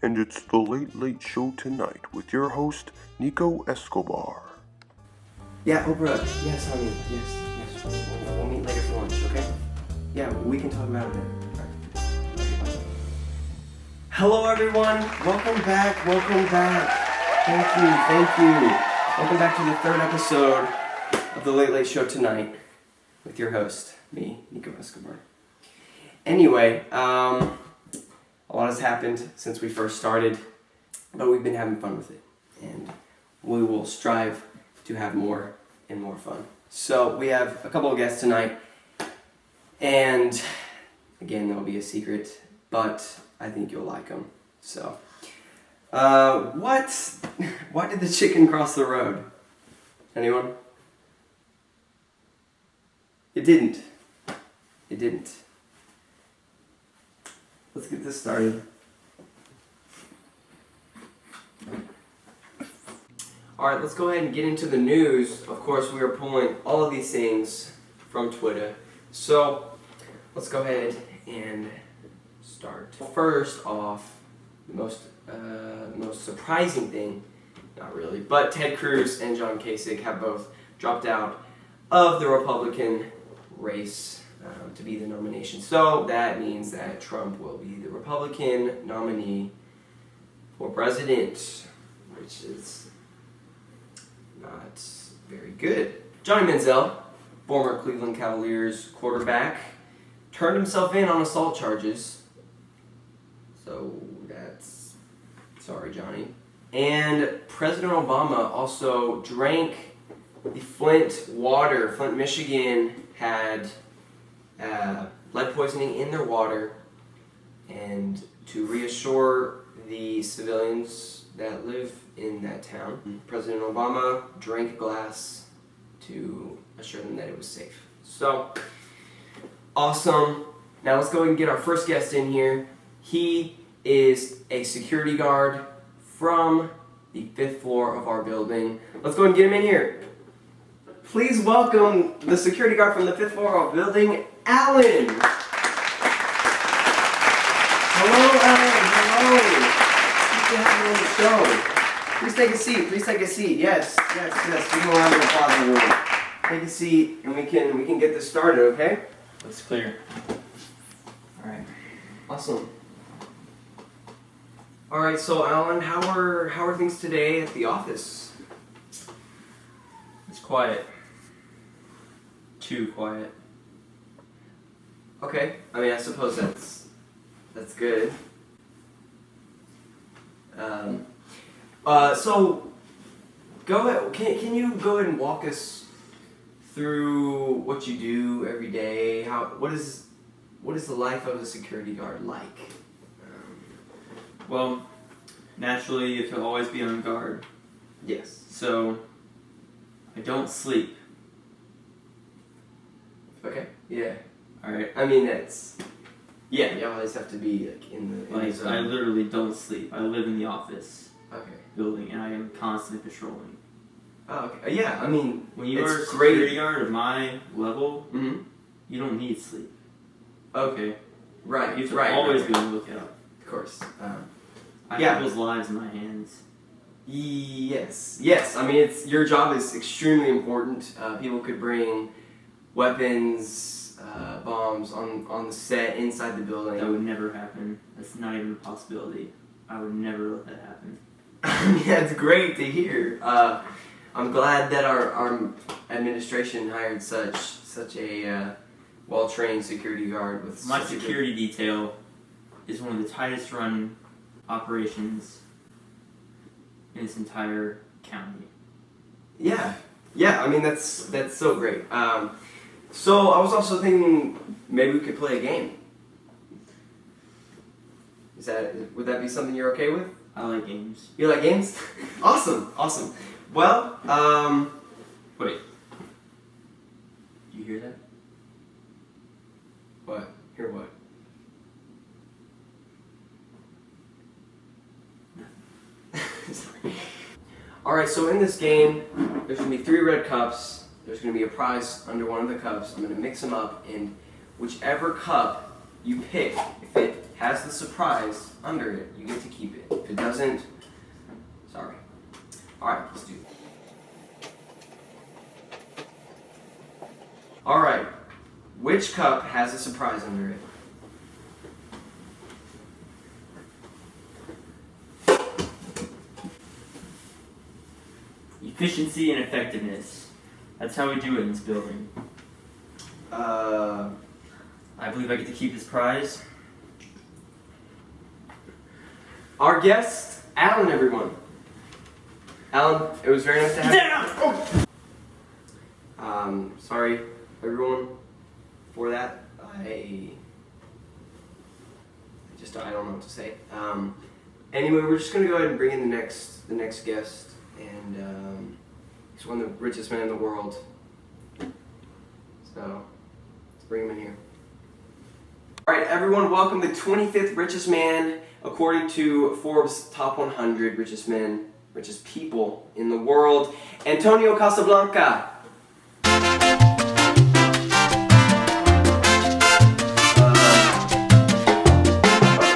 and it's the Late Late Show Tonight with your host, Nico Escobar. Yeah, Oprah, yes, honey, yes. We'll meet later for lunch, okay? Yeah, we can talk about it then. All right. Okay, bye. Hello, everyone. Welcome back. Thank you. Welcome back to the third episode of the Late Late Show Tonight with your host, me, Nico Escobar. Anyway, a lot has happened since we first started, but we've been having fun with it, and we will strive to have more and more fun. So we have a couple of guests tonight, and again, that'll be a secret, but I think you'll like them. So, why did the chicken cross the road? Anyone? It didn't. Let's get this started. Alright, let's go ahead and get into the news. Of course, we are pulling all of these things from Twitter. So, let's go ahead and start. First off, the most surprising thing, not really, but Ted Cruz and John Kasich have both dropped out of the Republican race to be the nomination. So that means that Trump will be the Republican nominee for president, which is not very good. Johnny Manziel, former Cleveland Cavaliers quarterback, turned himself in on assault charges. So that's... sorry, Johnny. And President Obama also drank the Flint water. Flint, Michigan had lead poisoning in their water, and to reassure the civilians that live in that town, President Obama drank a glass to assure them that it was safe. So, awesome. Now let's go ahead and get our first guest in here. He is a security guard from the 5th floor of our building. Let's go ahead and get him in here. Please welcome the security guard from the 5th floor of our building, Alan. Hello, Alan. Good to have you on the show. Please take a seat. Yes. Give him a round of applause, everyone. Take a seat, and we can get this started, okay? That's clear. All right. Awesome. All right, so Alan, how are things today at the office? It's quiet. Too quiet. Okay. I mean, I suppose that's good. So go ahead. Can you go ahead and walk us through what you do every day? What is the life of a security guard like? Well, naturally, you have to always be on guard. Yes. So, I don't sleep. Okay. Yeah. All right. I mean, yeah. You always have to be in the zone. I literally don't sleep. I live in the office Okay. building, and I am constantly patrolling. Oh, okay. Yeah. I mean, When you are a great. security guard at my level, Mm-hmm. you don't need sleep. Okay. Right. You have to right. always right. be on the lookout. Of course. I Yeah. have people's lives in my hands. Yes. I mean, your job is extremely important. People could bring weapons, bombs on the set inside the building. That would never happen. That's not even a possibility. I would never let that happen. I mean, that's great to hear. I'm glad that our administration hired such a well-trained security guard with My such a good- security detail is one of the tightest run operations in this entire county. Yeah. I mean, that's so great. So I was also thinking maybe we could play a game. Would that be something you're okay with? I like games. You like games? Awesome. Well, Wait. You hear that? what? Hear what? Sorry. Alright, so in this game, there's going to be 3 red cups. There's going to be a prize under one of the cups. I'm going to mix them up, and whichever cup you pick, if it has the surprise under it, you get to keep it. If it doesn't, sorry. Alright, let's do it. Alright, which cup has a surprise under it? Efficiency and effectiveness. That's how we do it in this building. I believe I get to keep this prize. Our guest, Alan, everyone. Alan, it was very nice to have you. Sorry, everyone, for that. I don't know what to say. Anyway, we're just gonna go ahead and bring in the next guest, and he's one of the richest men in the world. So let's bring him in here. All right, everyone, welcome the 25th richest man according to Forbes' top 100 richest people in the world, Antonio Caseblanc.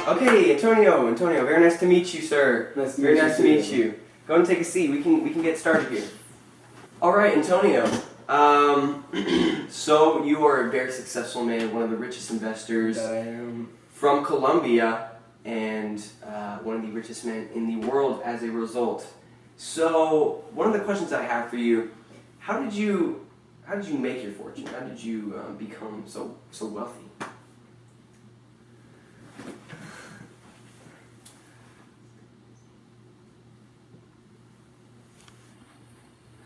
Okay, Antonio, very nice to meet you, sir. Very nice to meet you. Go and take a seat. We can get started here. All right, Antonio. So you are a very successful man, one of the richest investors That I am. from Colombia, and one of the richest men in the world as a result. So one of the questions I have for you: how did you make your fortune? How did you become so wealthy?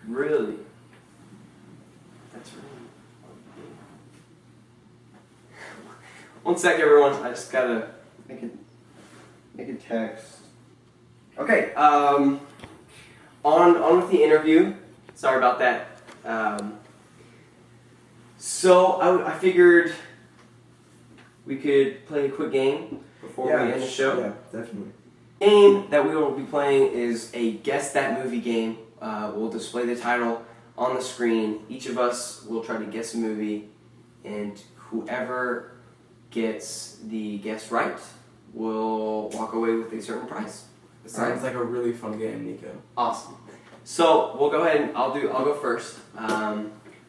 Really? That's really. One sec, everyone. I just gotta make a text. Okay. On with the interview. Sorry about that. So I figured we could play a quick game before we end the show. Yeah, definitely. The game that we will be playing is a Guess That Movie game. We'll display the title on the screen. Each of us will try to guess a movie, and whoever gets the guess right will walk away with a certain prize. Sounds like a really fun game, Nico. Awesome. So we'll go ahead and I'll go first.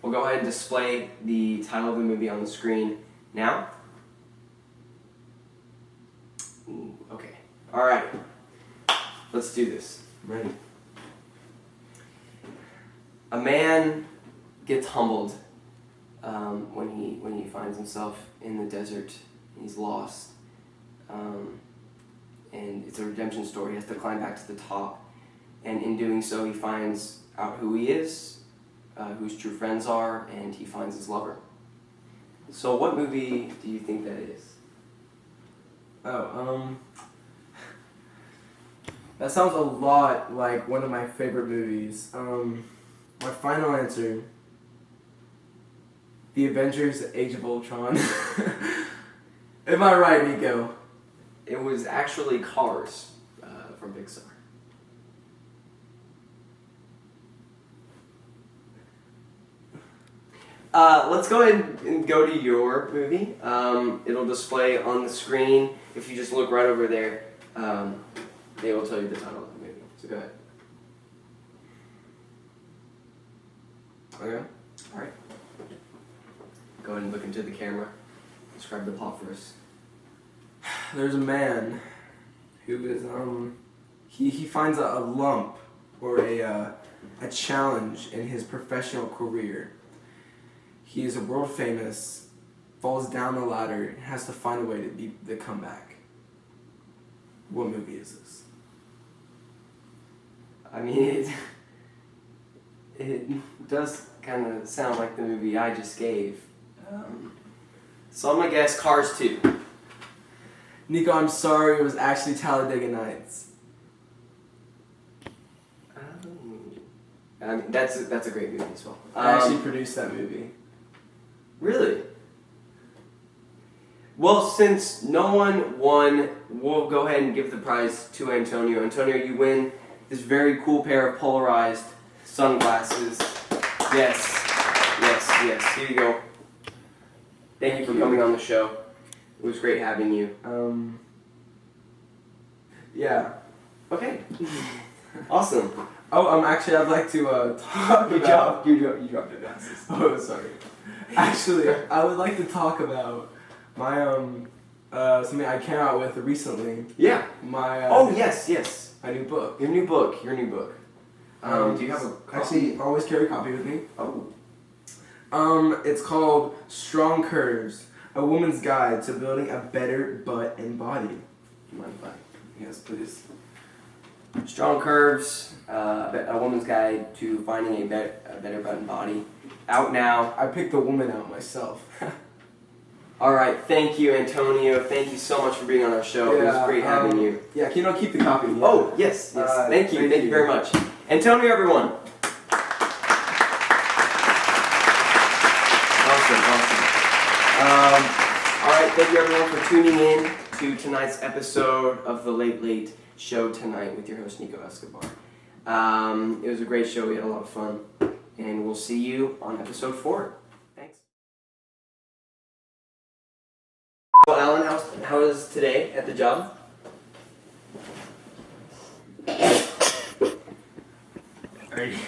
We'll go ahead and display the title of the movie on the screen now. Ooh, okay. All right. Let's do this. Ready. A man gets humbled when he finds himself in the desert. He's lost, and it's a redemption story. He has to climb back to the top, and in doing so, he finds out who he is, who his true friends are, and he finds his lover. So, what movie do you think that is? That sounds a lot like one of my favorite movies. My final answer: The Avengers: Age of Ultron. Am I right, Nico? It was actually Cars from Pixar. Let's go ahead and go to your movie. It'll display on the screen. If you just look right over there, they will tell you the title of the movie. So go ahead. Okay. All right. Go ahead and look into the camera. Describe the plot for us. There's a man who is he finds a lump or a challenge in his professional career. He is a world famous, falls down the ladder, and has to find a way to be the comeback. What movie is this? I mean, it does kind of sound like the movie I just gave. So I'm gonna guess Cars 2. Nico, I'm sorry, it was actually Talladega Nights. I mean, that's a great movie as well. I actually produced that movie. Really? Well, since no one won, we'll go ahead and give the prize to Antonio. Antonio, you win this very cool pair of polarized sunglasses. Yes. Here you go. Thank you for coming on the show. It was great having you. Yeah. Okay. Awesome. Oh, actually, I'd like to talk You about. dropped your glasses. Oh, sorry. Actually, I would like to talk about my something I came out with recently. Yeah. My Oh yes. my new book. Your new book. Do you have a copy? Actually, I always carry a copy with me. Oh. It's called Strong Curves: A Woman's Guide to Building a Better Butt and Body. Do you mind if I? Yes, please. Strong Curves, a woman's guide to finding a better butt and body. Out now. I picked the woman out myself. All right, thank you, Antonio. Thank you so much for being on our show. It was great having you. Yeah, can you keep the copy? Yeah. Oh, yes. Thank you very much. Antonio, everyone. Awesome. All right, thank you, everyone, for tuning in to tonight's episode of The Late Late Show Tonight with your host, Nico Escobar. It was a great show. We had a lot of fun. And we'll see you on episode 4. Thanks. Well, Alan, how was today at the job? Alright.